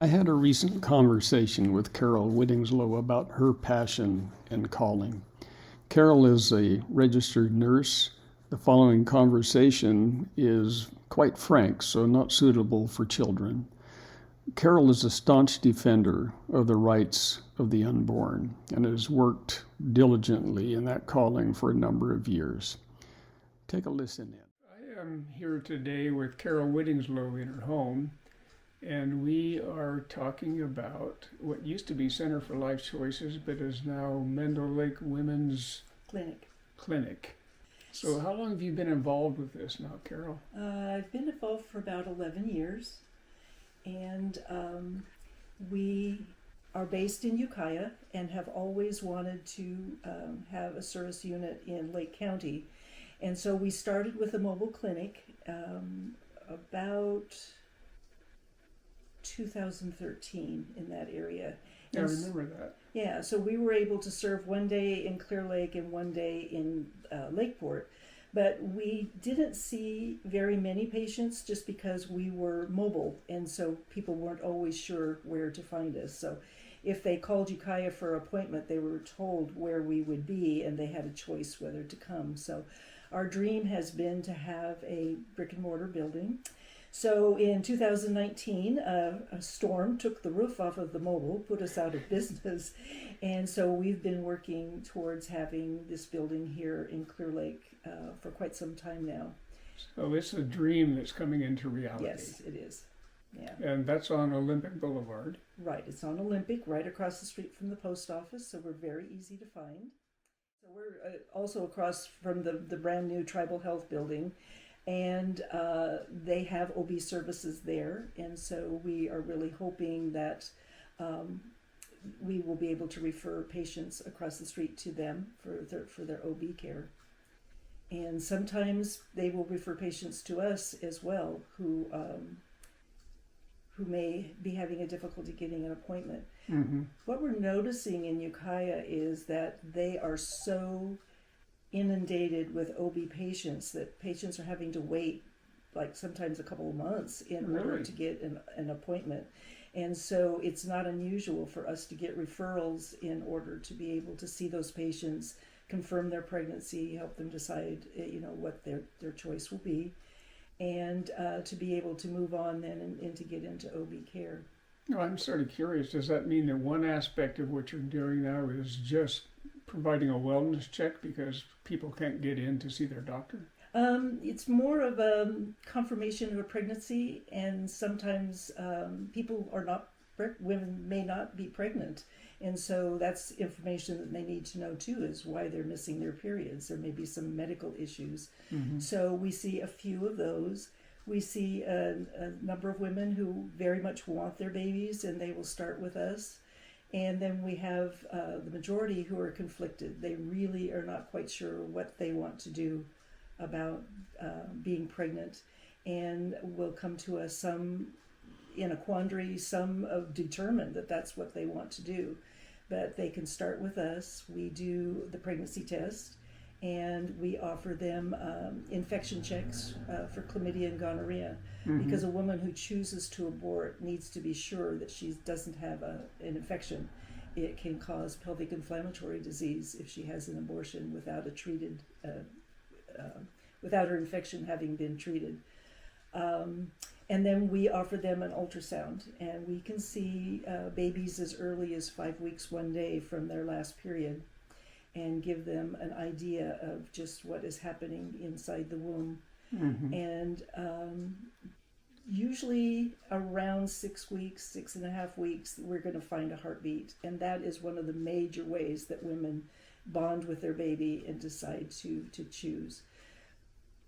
I had a recent conversation with Carol Whittingslow about her passion and calling. Carol is a registered nurse. The following conversation is quite frank, so not suitable for children. Carol is a staunch defender of the rights of the unborn and has worked diligently in that calling for a number of years. Take a listen in. I am here today with Carol Whittingslow in her home, and we are talking about what used to be Center for Life Choices, but is now Mendel Lake Women's Clinic. So how long have you been involved with this now, Carol? I've been involved for about 11 years, and we are based in Ukiah and have always wanted to have a service unit in Lake County. And so we started with a mobile clinic about 2013 in that area. I remember that. Yeah, so we were able to serve one day in Clear Lake and one day in Lakeport, but we didn't see very many patients just because we were mobile, and so people weren't always sure where to find us. So if they called Ukiah for an appointment, they were told where we would be, and they had a choice whether to come. So our dream has been to have a brick and mortar building. So in 2019, a storm took the roof off of the mobile, put us out of business. And so we've been working towards having this building here in Clear Lake for quite some time now. So it's a dream that's coming into reality. Yes, it is. Yeah. And that's on Olympic Boulevard. Right. It's on Olympic, right across the street from the post office, so we're very easy to find. So we're also across from the brand new Tribal Health Building. And they have OB services there, and so we are really hoping that we will be able to refer patients across the street to them for their OB care. And sometimes they will refer patients to us as well who may be having a difficulty getting an appointment. Mm-hmm. What we're noticing in Ukiah is that they are so inundated with OB patients that patients are having to wait like sometimes a couple of months in order to get an appointment. And so it's not unusual for us to get referrals in order to be able to see those patients, confirm their pregnancy, help them decide what their choice will be, and to be able to move on then and to get into OB care. No, I'm sort of curious, does that mean that one aspect of what you're doing now is just providing a wellness check because people can't get in to see their doctor? It's more of a confirmation of a pregnancy, and sometimes women may not be pregnant, and so that's information that they need to know too, is why they're missing their periods. There may be some medical issues. Mm-hmm. So we see a few of those. We see a number of women who very much want their babies, and they will start with us. And then we have the majority who are conflicted. They really are not quite sure what they want to do about being pregnant, and will come to us, some in a quandary, some determined that that's what they want to do. But they can start with us. We do the pregnancy test, and we offer them infection checks for chlamydia and gonorrhea, mm-hmm. because a woman who chooses to abort needs to be sure that she doesn't have an infection. It can cause pelvic inflammatory disease if she has an abortion without without her infection having been treated. And then we offer them an ultrasound, and we can see babies as early as 5 weeks one day from their last period, and give them an idea of just what is happening inside the womb. Mm-hmm. And usually around 6 weeks, 6.5 weeks, we're going to find a heartbeat. And that is one of the major ways that women bond with their baby and decide to choose.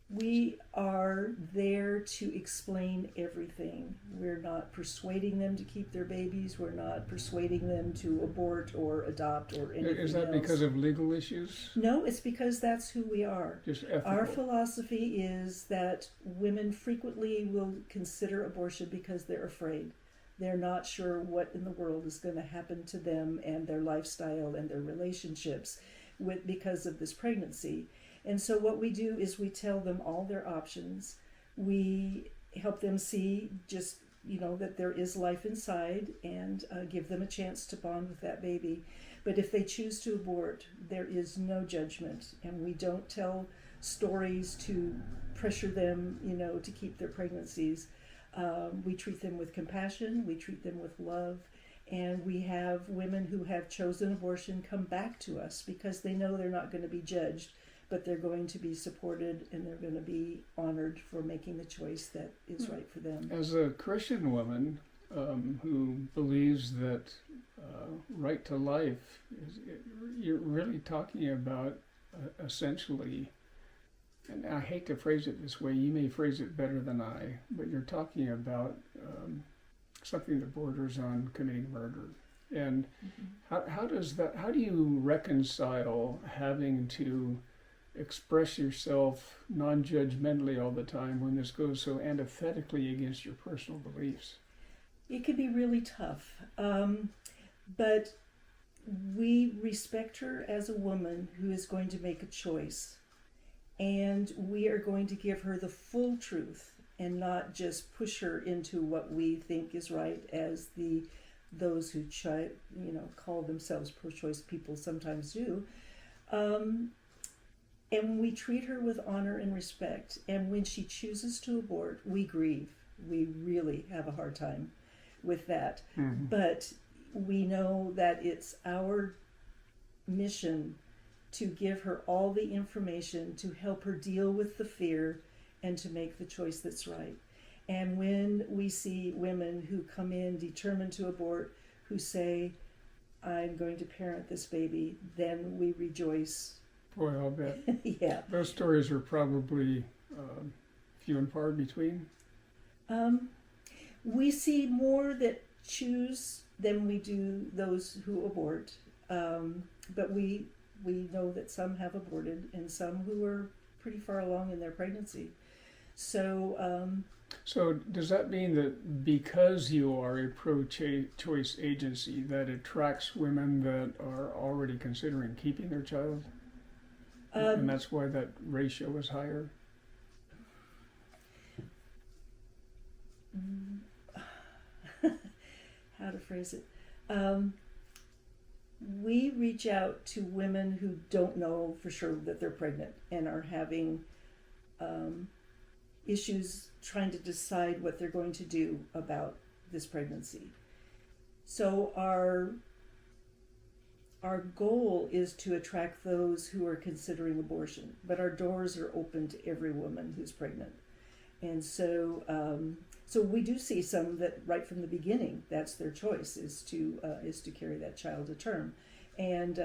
We are there to explain everything. We're not persuading them to keep their babies. We're not persuading them to abort or adopt or anything else. Is that because of legal issues? No, it's because that's who we are. Just ethical. Our philosophy is that women frequently will consider abortion because they're afraid. They're not sure what in the world is going to happen to them and their lifestyle and their relationships because of this pregnancy. And so what we do is we tell them all their options. We help them see just that there is life inside, and give them a chance to bond with that baby. But if they choose to abort, there is no judgment, and we don't tell stories to pressure them, to keep their pregnancies. We treat them with compassion, we treat them with love, and we have women who have chosen abortion come back to us because they know they're not going to be judged, but they're going to be supported and they're going to be honored for making the choice that is right for them. As a Christian woman who believes that right to life, you're really talking about essentially, and I hate to phrase it this way, you may phrase it better than I, but you're talking about something that borders on committing murder. And how do you reconcile having to express yourself non-judgmentally all the time when this goes so antithetically against your personal beliefs? It can be really tough, but we respect her as a woman who is going to make a choice, and we are going to give her the full truth and not just push her into what we think is right, as those who call themselves pro-choice people sometimes do. And we treat her with honor and respect. And when she chooses to abort, we grieve. We really have a hard time with that. Mm-hmm. But we know that it's our mission to give her all the information to help her deal with the fear and to make the choice that's right. And when we see women who come in determined to abort, who say, I'm going to parent this baby, then we rejoice. Boy, I'll bet. Yeah. Those stories are probably few and far between. We see more that choose than we do those who abort. But we know that some have aborted and some who are pretty far along in their pregnancy. So does that mean that because you are a pro-choice agency, that attracts women that are already considering keeping their child? And that's why that ratio is higher? How to phrase it? We reach out to women who don't know for sure that they're pregnant and are having issues trying to decide what they're going to do about this pregnancy. So our goal is to attract those who are considering abortion, but our doors are open to every woman who's pregnant. And so we do see some that right from the beginning, that's their choice, is to carry that child to term. And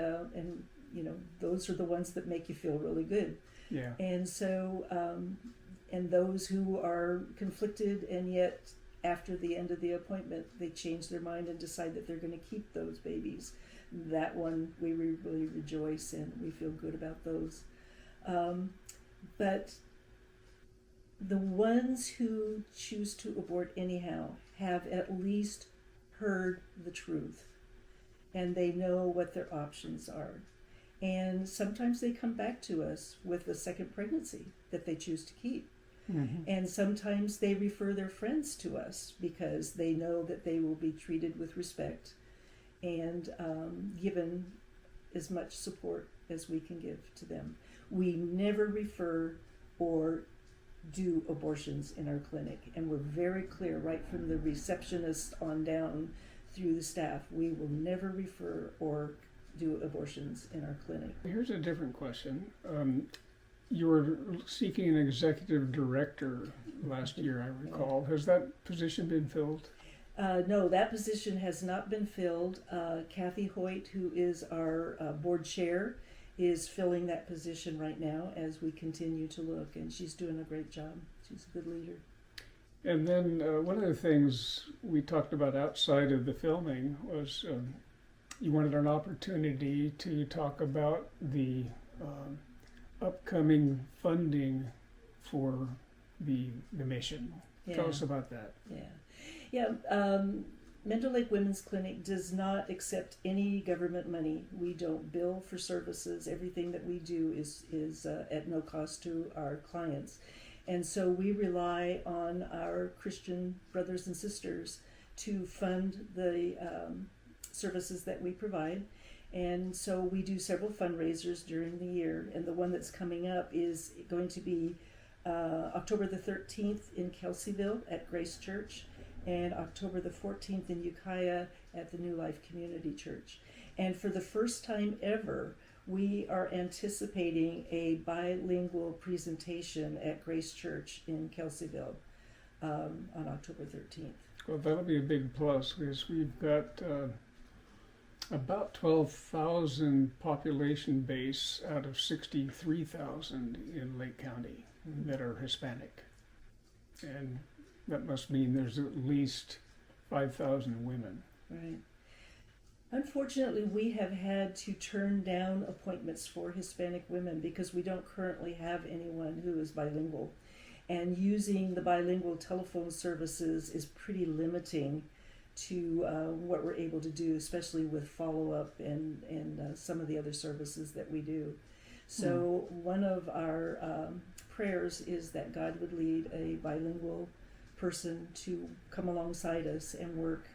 those are the ones that make you feel really good. Yeah. And so and those who are conflicted, and yet after the end of the appointment they change their mind and decide that they're going to keep those babies, that one we really rejoice and we feel good about those. But the ones who choose to abort anyhow have at least heard the truth, and they know what their options are. And sometimes they come back to us with a second pregnancy that they choose to keep. Mm-hmm. And sometimes they refer their friends to us because they know that they will be treated with respect and given as much support as we can give to them. We never refer or do abortions in our clinic, and we're very clear right from the receptionist on down through the staff. We will never refer or do abortions in our clinic. Here's a different question. You were seeking an executive director last year, I recall. Has that position been filled? No, that position has not been filled. Kathy Hoyt, who is our board chair, is filling that position right now as we continue to look, and she's doing a great job. She's a good leader. And then one of the things we talked about outside of the filming was you wanted an opportunity to talk about the upcoming funding for the mission. Yeah. Tell us about that. Yeah. Mental Lake Women's Clinic does not accept any government money. We don't bill for services. Everything that we do is at no cost to our clients. And so we rely on our Christian brothers and sisters to fund the services that we provide. And so we do several fundraisers during the year. And the one that's coming up is going to be October the 13th in Kelseyville at Grace Church, and October the 14th in Ukiah at the New Life Community Church. And for the first time ever, we are anticipating a bilingual presentation at Grace Church in Kelseyville on October 13th. Well, that'll be a big plus because we've got about 12,000 population base out of 63,000 in Lake County that are Hispanic. And that must mean there's at least 5,000 women. Right. Unfortunately, we have had to turn down appointments for Hispanic women because we don't currently have anyone who is bilingual. And using the bilingual telephone services is pretty limiting to what we're able to do, especially with follow-up and some of the other services that we do. So one of our prayers is that God would lead a bilingual person to come alongside us and work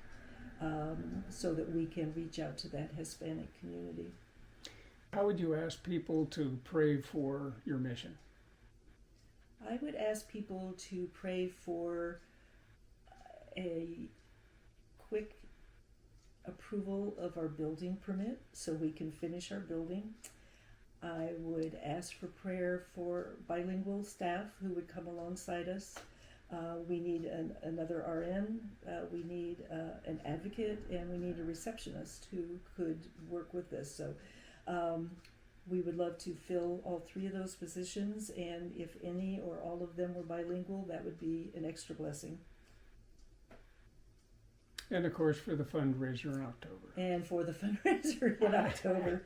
so that we can reach out to that Hispanic community. How would you ask people to pray for your mission? I would ask people to pray for a quick approval of our building permit so we can finish our building. I would ask for prayer for bilingual staff who would come alongside us. We need another RN, we need an advocate, and we need a receptionist who could work with us. So we would love to fill all three of those positions, and if any or all of them were bilingual, that would be an extra blessing. And of course for the fundraiser in October. And for the fundraiser in October,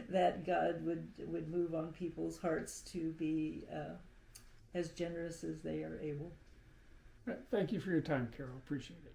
that God would move on people's hearts to be as generous as they are able. Thank you for your time, Carol. Appreciate it.